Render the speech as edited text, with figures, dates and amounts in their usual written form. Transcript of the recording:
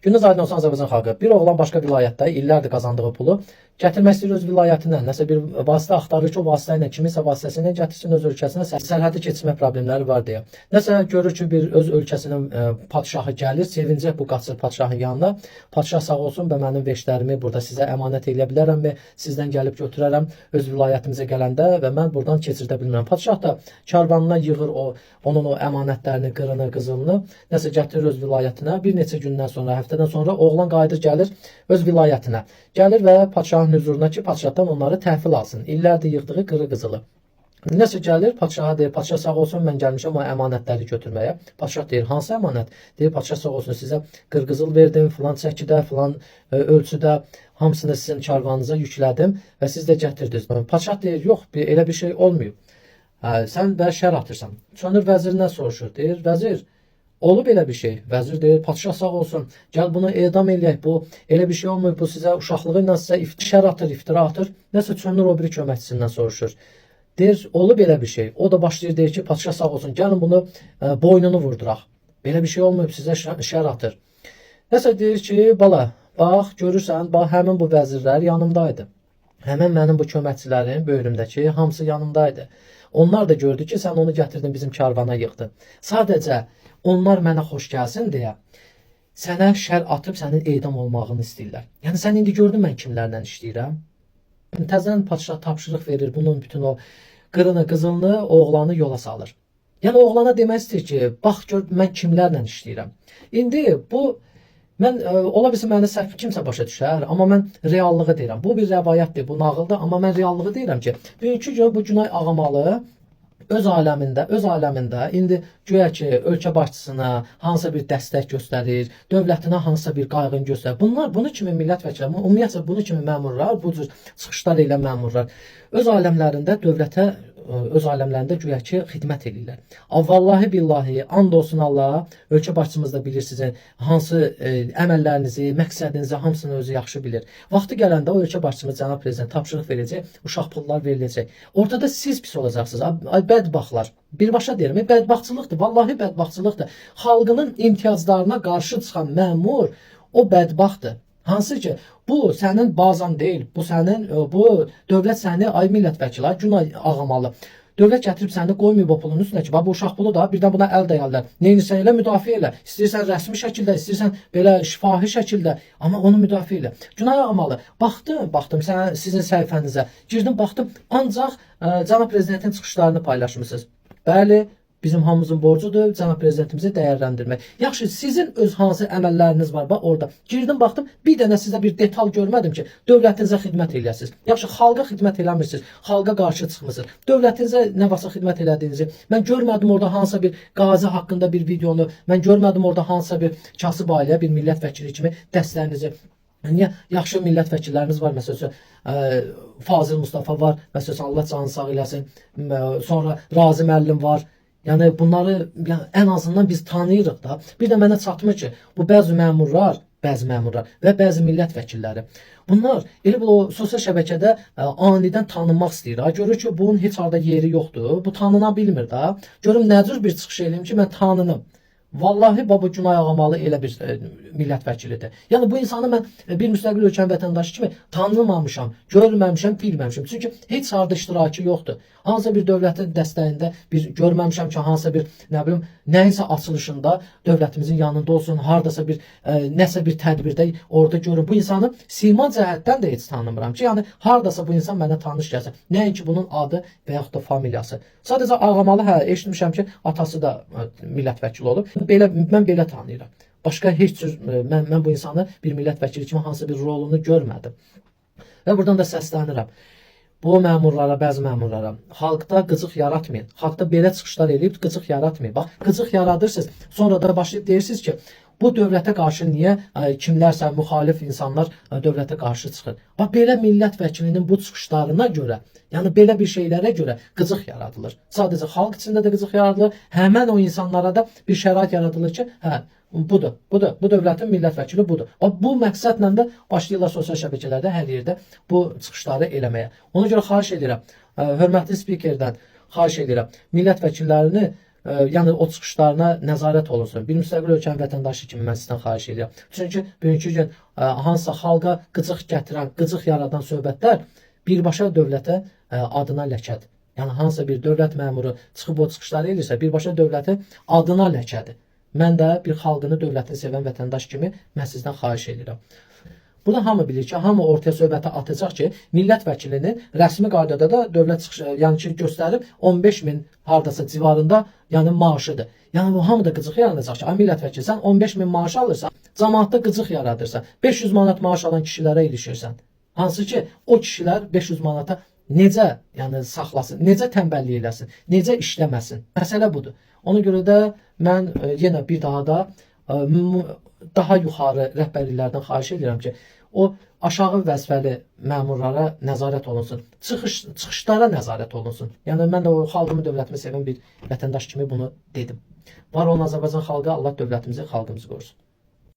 Gününüz aydın olsun Azərbaycan xalqı. Bir oğlan başqa vilayətdə illərdir qazandığı pulu gətirmək istəyir öz vilayətinə. Nəsə bir vasitə axtarır ki, o vasitə ilə kiminsə vasitəsilə gətirsin öz ölkəsinə, sərhədi keçmə problemləri var deyə. Nəsə görür ki, bir öz ölkəsinin padşahı gəlir, sevincək bu qaçır padşahın yanına. Padşah sağ olsun və mənim veşlərimi burada sizə əmanət edə bilərəmmi? Sizdən gəlib götürərəm öz vilayətimizə gələndə və mən buradan keçirdə bilmirəm. Padşah da karvanına yığır onun o əmanətlərini, qırını, qızılını, nəsə gətirir öz vilayətinə. Bir neçə gündən sonra, həftədən sonra oğlan qayıdır, gəlir öz vilayətinə. Gəlir və padşahın hüzuruna ki, padşahdan onları təhvil alsın. İllərdir yığdığı qırı qızılı. Nəsə gəlir, padşaha deyir, padşah sağ olsun, mən gəlmişəm o əmanətləri götürməyə. Padşah deyir, hansı əmanət? Deyir, padşah sağ olsun, sizə qırqızıl verdim, filan çəkidə, filan ölçüdə, hamısını sizin karvanınıza yüklədim və siz də gətirdiniz. Padşah deyir, yox, elə bir şey olmayıb. Sən şər atırsan. Çönür vəzirindən soruşur, deyir, vəzir, olub elə bir şey. Vəzir deyir, padşah sağ olsun, gəl bunu edam eləyək, bu elə bir şey olmayıb, bu sizə uşaqlığı ilə sizə şər atır, iftira atır. Nəsə çönür o biri köməkçisindən soruşur. Deyir, olub elə bir şey. O da başlayır, deyir ki, padşah sağ olsun, gəlin bunu boynunu vurduraq. Belə bir şey olmayıb, sizə şər atır. Nəsə deyir ki, bala, bax, görürsən, bax, həmin bu vəzirlər yanımdaydı. Həmin mənim bu köməkçilərin böyrümdəki hamısı yanımdaydı. Onlar da gördü ki, sən onu gətirdin bizim karvana yıxdın. Sadəcə onlar mənə xoş gəlsin deyə sənə şər atıb sənin edam olmağını istəyirlər. Yəni sən indi gördün mən kimlərlə işləyirəm? Təzən padşah tapşırıq verir, bunun bütün o qırını, qızılını oğlanı yola salır. Yəni oğlana demək istəyir ki, bax gör mən kimlərlə işləyirəm. İndi bu mən ola bilsin məni səhv kimsə başa düşər, amma mən reallığı deyirəm. Bu bir rəvayətdir, bu nağıldır, amma mən reallığı deyirəm ki, bugünkü gün bu Günay Ağamalı öz aləmində indi güya ki, ölkə başçısına hansısa bir dəstək göstərir, dövlətinə hansısa bir qayğın göstərir. Bunu kimi millət vəkilləri, ümumiyyətlə bunu kimi məmurlar, bu cür çıxışlar elə məmurlar öz aləmlərində dövlətə öz aləmlərində güya ki, xidmət edirlər. Vallahi billahi, and olsun Allah, ölkə başçımız da bilir sizin hansı əməllərinizi, məqsədinizi hamısını özü yaxşı bilir. Vaxtı gələndə o ölkə başçımız cənab prezident tapşırıq verəcək, uşaq pullar veriləcək. Ortada siz pis olacaqsınız. Ay bədbaxtlar. Birbaşa deyirəm, bədbaxtçılıqdır. Vallahi bədbaxtçılıqdır. Xalqının imtiyazlarına qarşı çıxan məmur o bədbaxtdır. Hansı ki, bu sənin bazan deyil, bu dövlət səni, ay millət vəkili, ay Günay Ağamalı, dövlət gətirib səni qoymayıb o pulun üstünə ki, bu uşaq pulu da birdən buna əl dayarlar. Neynirsən elə müdafiə elə, istəyirsən rəsmi şəkildə, istəyirsən belə şifahi şəkildə, amma onu müdafiə elə. Günay Ağamalı, baxdım sizin səhifənizə, girdim, baxdım, ancaq cənab prezidentin çıxışlarını paylaşmışsınız. Bəli, bizim hamımızın borcudur cənab prezidentimizi dəyərləndirmək. Yaxşı, sizin öz hansı əməlləriniz var, bax orada. Girdim, baxdım, bir dənə sizə bir detal görmədim ki, dövlətinizə xidmət eləyəsiniz. Yaxşı, xalqa xidmət eləmirsiniz, xalqa qarşı çıxmısınız. Dövlətinizə nə varsa xidmət elədiyinizi, mən görmədim orada hansısa bir qazi haqqında bir videonu, mən görmədim orada hansısa bir kasıb ailə, bir millət vəkili kimi dəstlərinizi. Niyə? Yaxşı millət vəkilləriniz var, məsələn, Fazil Mustafa var, məsələn, Allah canını sağ eləsin, sonra Razi müəllim var. Yəni bunları ən azından biz tanıyırıq da. Bir də mənə çatmır ki, bu bəzi məmurlar və bəzi millət vəkilləri, bunlar elə o sosial şəbəkədə anidən tanınmaq istəyir. Görür ki, bunun heç harda yeri yoxdur, bu tanına bilmir da. Görüm nə cür bir çıxış eləyim ki, mən tanınım. Vallahi bu Günay Ağamalı elə bir millət vəkilidir. Yəni bu insanı mən bir müstəqil ölkənin vətəndaşı kimi tanımamışam, görməmişəm, bilməmişəm. Çünki heç harda iştirakı yoxdur. Hansısa bir dövlətin dəstəyində görməmişəm ki, hansısa bir nəyinsə açılışında dövlətimizin yanında olsun, hardasa nəsə bir tədbirdə orada görün. Bu insanı sima cəhətdən də heç tanımıram ki, yəni hardasa bu insan mənə tanış gəlsin. Nəinki bunun adı və yaxud da familiyası. Sadəcə Ağamalı, eşitmişəm ki, atası da millət vəkili olub. Mən belə tanıyıram. Başqa heç cür mən bu insanı bir millət vəkili kimi hansısa bir rolunu görmədim. Və buradan da səslənirəm. Bu məmurlara, bəzi məmurlara, xalqda qıcıq yaratmayın. Xalqda belə çıxışlar eləyib qıcıq yaratmayın. Bax, qıcıq yaradırsınız. Sonra da başlayıb deyirsiniz ki, bu dövlətə qarşı niyə kimlərsə, müxalif insanlar dövlətə qarşı çıxır? Bax, belə millət vəkilinin bu çıxışlarına görə, yəni belə bir şeylərə görə qıcıq yaradılır. Sadəcə xalq içində də qıcıq yaradılır, həmən o insanlara da bir şərait yaradılır ki, budur, bu dövlətin millət vəkili budur. Bu məqsədlə də başlayırlar sosial şəbəkələrdə hər yerdə bu çıxışları eləməyə. Ona görə xahiş edirəm, hörmətli spikerdən xahiş edirəm, millət vəkillərini yəni o çıxışlarına nəzarət olunsun. Bir müstəqil ölkənin vətəndaşı kimi mən sizdən xahiş edirəm. Çünki bugünkü gün hansısa xalqa qıcıq gətirən, qıcıq yaradan söhbətlər birbaşa dövlətə adına ləkədir. Yəni hansısa bir dövlət məmuru çıxıb o çıxışları edirsə, birbaşa dövlətin adına ləkədir. Mən də bir xalqını, dövlətini sevən vətəndaş kimi mən sizdən xahiş edirəm. Burada hamı bilir ki, hamı ortaya söhbəti atacaq ki, millət vəkilinin rəsmi qaydada da dövlət çıxışı, yəni ki, göstərib 15.000 hardasa civarında, yəni maaşıdır. Yəni bu hamı da qıcıq yaradacaq ki, millət vəkili sən 15.000 maaş alırsan, cəmaatda qıcıq yaradırsan, 500 manat maaş alan kişilərə ilişirsən. Hansı ki, o kişilər 500 manata necə yəni saxlasın, necə tənbəllik eləsin, necə işləməsin. Məsələ budur. Ona görə də mən yenə bir daha da daha yuxarı rəhbərliklərdən xahiş edirəm ki, o aşağı vəzifəli məmurlara nəzarət olunsun, çıxışlara nəzarət olunsun. Yəni mən də o xalqımı, dövlətimi sevən bir vətəndaş kimi bunu dedim. Var olun Azərbaycan xalqı, Allah dövlətimizi, xalqımızı qorusun.